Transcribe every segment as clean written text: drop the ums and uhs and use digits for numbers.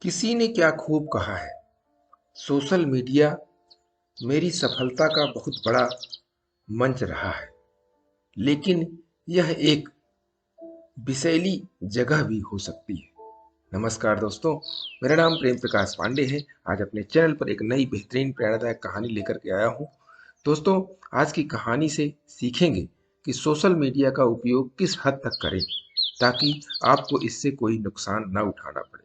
किसी ने क्या खूब कहा है, सोशल मीडिया मेरी सफलता का बहुत बड़ा मंच रहा है, लेकिन यह एक विषैली जगह भी हो सकती है। नमस्कार दोस्तों, मेरा नाम प्रेम प्रकाश पांडे है। आज अपने चैनल पर एक नई बेहतरीन प्रेरणादायक कहानी लेकर के आया हूँ। दोस्तों, आज की कहानी से सीखेंगे कि सोशल मीडिया का उपयोग किस हद तक करें ताकि आपको इससे कोई नुकसान न उठाना पड़े।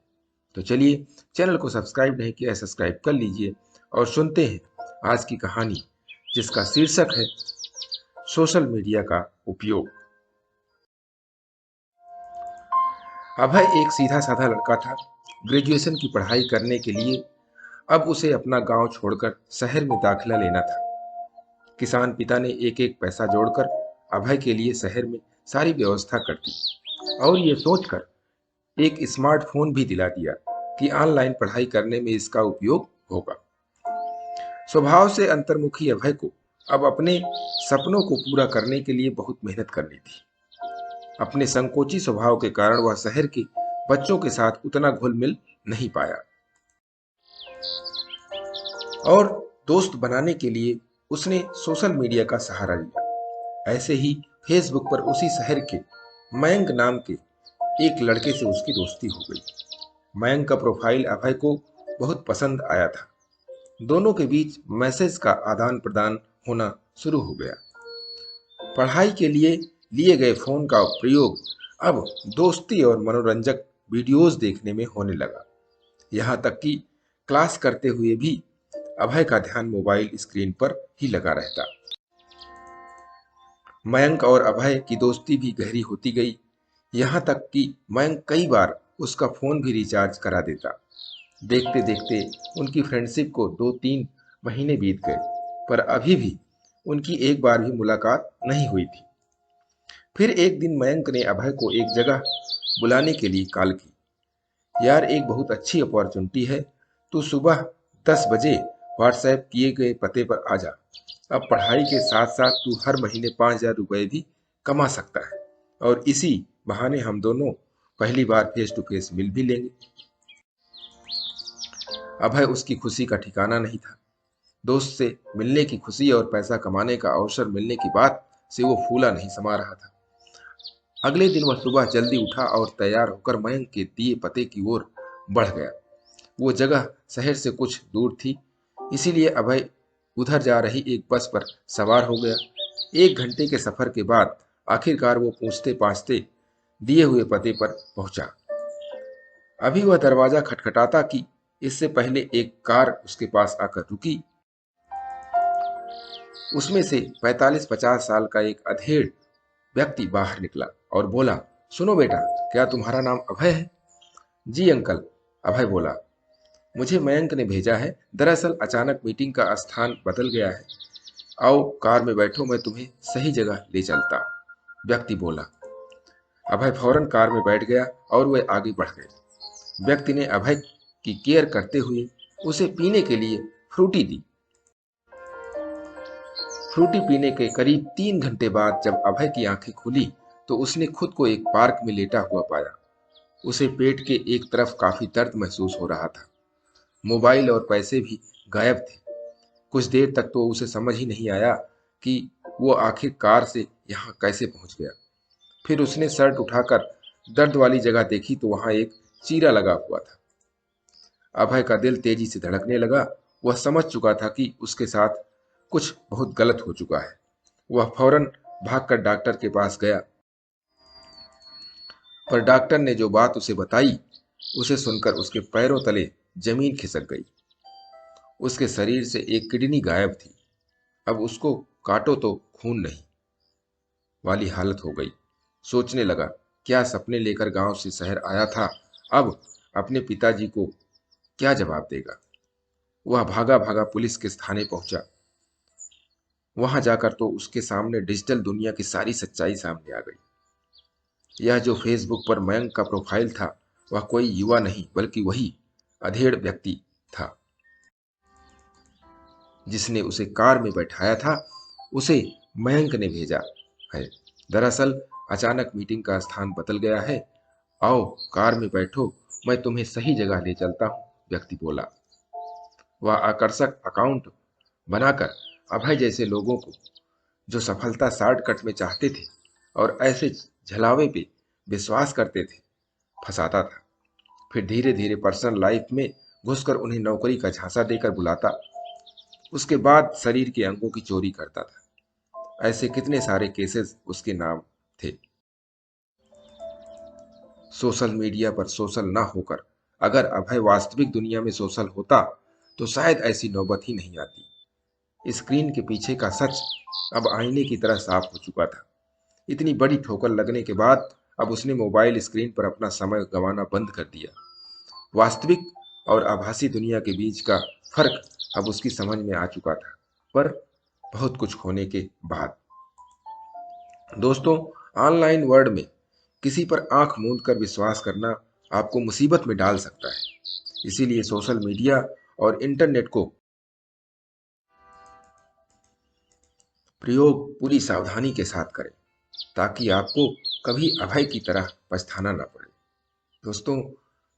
तो चलिए, चैनल को सब्सक्राइब नहीं किया है, सब्सक्राइब कर लीजिए और सुनते हैं आज की कहानी, जिसका शीर्षक है सोशल मीडिया का उपयोग। अभय एक सीधा साधा लड़का था। ग्रेजुएशन की पढ़ाई करने के लिए अब उसे अपना गांव छोड़कर शहर में दाखिला लेना था। किसान पिता ने एक एक पैसा जोड़कर अभय के लिए शहर में सारी व्यवस्था कर दी और ये सोचकर एक स्मार्टफोन भी दिला दिया कि ऑनलाइन पढ़ाई करने में इसका उपयोग होगा। स्वभाव से अंतर्मुखी अभय को अब अपने सपनों को पूरा करने के लिए बहुत मेहनत करनी थी। अपने संकोची स्वभाव के कारण वह शहर के बच्चों के साथ उतना घुल मिल नहीं पाया और दोस्त बनाने के लिए उसने सोशल मीडिया का सहारा लिया। ऐसे ही फेसबुक पर उसी शहर के मयंक नाम के एक लड़के से उसकी दोस्ती हो गई। मयंक का प्रोफाइल अभय को बहुत पसंद आया था। दोनों के बीच मैसेज का आदान प्रदान होना शुरू हो गया। पढ़ाई के लिए लिए गए फोन का प्रयोग अब दोस्ती और मनोरंजक वीडियोस देखने में होने लगा। यहाँ तक कि क्लास करते हुए भी अभय का ध्यान मोबाइल स्क्रीन पर ही लगा रहता। मयंक और अभय की दोस्ती भी गहरी होती गई, यहाँ तक कि मयंक कई बार उसका फोन भी रिचार्ज करा देता। देखते देखते उनकी फ्रेंडशिप को 2-3 महीने बीत गए, पर अभी भी उनकी एक बार भी मुलाकात नहीं हुई थी। फिर एक दिन मयंक ने अभय को एक जगह बुलाने के लिए कॉल की। यार, एक बहुत अच्छी अपॉर्चुनिटी है, तू सुबह 10 बजे व्हाट्सएप किए गए पते पर आ जा। अब पढ़ाई के साथ साथ तू हर महीने 5,000 रुपए भी कमा सकता है और इसी बहाने हम दोनों पहली बार फेस टू फेस मिल भी लेंगे। अभय उसकी खुशी का ठिकाना नहीं था। दोस्त से मिलने की खुशी और पैसा कमाने का अवसर मिलने की बात से वो फूला नहीं समा रहा था। अगले दिन वह सुबह जल्दी उठा और तैयार होकर मयंक के दिए पते की ओर बढ़ गया। वो जगह शहर से कुछ दूर थी, इसीलिए अभय उधर जा रही एक बस पर सवार हो गया। 1 घंटे के सफर के बाद आखिरकार वो पूछते पाछते दिए हुए पते पर पहुंचा। अभी वह दरवाजा खटखटाता कि इससे पहले एक कार उसके पास आकर रुकी। उसमें से 45-50 साल का एक अधेड़ व्यक्ति बाहर निकला और बोला, सुनो बेटा, क्या तुम्हारा नाम अभय है? जी अंकल, अभय बोला। मुझे मयंक ने भेजा है। दरअसल अचानक मीटिंग का स्थान बदल गया है। आओ कार में बैठो, मैं तुम्हें सही जगह ले चलता, व्यक्ति बोला। अभय फौरन कार में बैठ गया और वे आगे बढ़ गए। व्यक्ति ने अभय की केयर करते हुए उसे पीने के लिए फ्रूटी दी। फ्रूटी पीने के करीब 3 घंटे बाद जब अभय की आंखें खुली तो उसने खुद को एक पार्क में लेटा हुआ पाया। उसे पेट के एक तरफ काफी दर्द महसूस हो रहा था। मोबाइल और पैसे भी गायब थे। कुछ देर तक तो उसे समझ ही नहीं आया कि वो आखिर कार से यहाँ कैसे पहुंच गया। फिर उसने शर्ट उठाकर दर्द वाली जगह देखी तो वहां एक चीरा लगा हुआ था। अभय का दिल तेजी से धड़कने लगा। वह समझ चुका था कि उसके साथ कुछ बहुत गलत हो चुका है। वह फौरन भागकर डॉक्टर के पास गया, पर डॉक्टर ने जो बात उसे बताई उसे सुनकर उसके पैरों तले जमीन खिसक गई। उसके शरीर से एक किडनी गायब थी। अब उसको काटो तो खून नहीं वाली हालत हो गई। सोचने लगा, क्या सपने लेकर गांव से शहर आया था, अब अपने पिताजी को क्या जवाब देगा। वह भागा भागा पुलिस के थाने पहुंचा। वहां जाकर तो उसके सामने डिजिटल दुनिया की सारी सच्चाई सामने आ गई। यह जो फेसबुक पर मयंक का प्रोफाइल था, वह कोई युवा नहीं बल्कि वही अधेड़ व्यक्ति था जिसने उसे कार में बैठाया था। उसे मयंक ने भेजा है। दरअसल अचानक मीटिंग का स्थान बदल गया है। आओ कार में बैठो, मैं तुम्हें सही जगह ले चलता हूँ, व्यक्ति बोला। वह आकर्षक अकाउंट बनाकर अभय जैसे लोगों को, जो सफलता शॉर्टकट में चाहते थे और ऐसे झलावे पे विश्वास करते थे, फंसाता था। फिर धीरे धीरे पर्सनल लाइफ में घुसकर उन्हें नौकरी का झांसा देकर बुलाता। उसके बाद शरीर के अंगों की चोरी करता था। ऐसे कितने सारे केसेस उसके नाम थे। सोशल मीडिया पर सोशल ना होकर अगर अभय वास्तविक दुनिया में सोशल होता तो शायद ऐसी नौबत ही नहीं आती। स्क्रीन के पीछे का सच अब आईने की तरह साफ हो चुका था। इतनी बड़ी ठोकर लगने के बाद अब उसने मोबाइल स्क्रीन पर अपना समय गंवाना बंद कर दिया। वास्तविक और आभासी दुनिया के बीच का फर्क अब उसकी समझ में आ चुका था, पर बहुत कुछ खोने के बाद। दोस्तों, ऑनलाइन वर्ल्ड में किसी पर आंख मूंद कर विश्वास करना आपको मुसीबत में डाल सकता है। इसीलिए सोशल मीडिया और इंटरनेट को प्रयोग पूरी सावधानी के साथ करें, ताकि आपको कभी अभय की तरह पछताना ना पड़े। दोस्तों,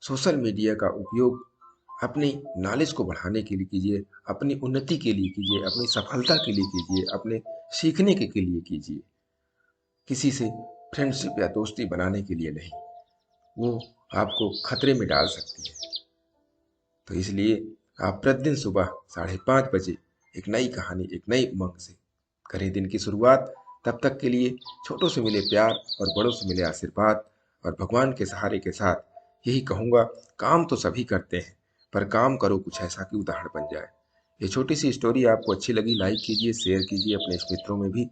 सोशल मीडिया का उपयोग अपनी नॉलेज को बढ़ाने के लिए कीजिए, अपनी उन्नति के लिए कीजिए, अपनी सफलता के लिए कीजिए, अपने सीखने के लिए कीजिए। किसी से फ्रेंडशिप या दोस्ती बनाने के लिए नहीं। वो आपको खतरे में डाल सकती है। तो इसलिए आप प्रतिदिन सुबह 5:30 बजे एक नई कहानी, एक नई उमंग से करें दिन की शुरुआत। तब तक के लिए छोटों से मिले प्यार और बड़ों से मिले आशीर्वाद और भगवान के सहारे के साथ यही कहूँगा, काम तो सभी करते हैं, पर काम करो कुछ ऐसा कि उदाहरण बन जाए। ये छोटी सी स्टोरी आपको अच्छी लगी, लाइक कीजिए, शेयर कीजिए अपने मित्रों में भी,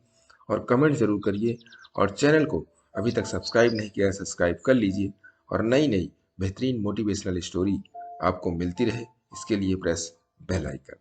और कमेंट ज़रूर करिए। और चैनल को अभी तक सब्सक्राइब नहीं किया है, सब्सक्राइब कर लीजिए। और नई नई बेहतरीन मोटिवेशनल स्टोरी आपको मिलती रहे, इसके लिए प्रेस बेल आइकन।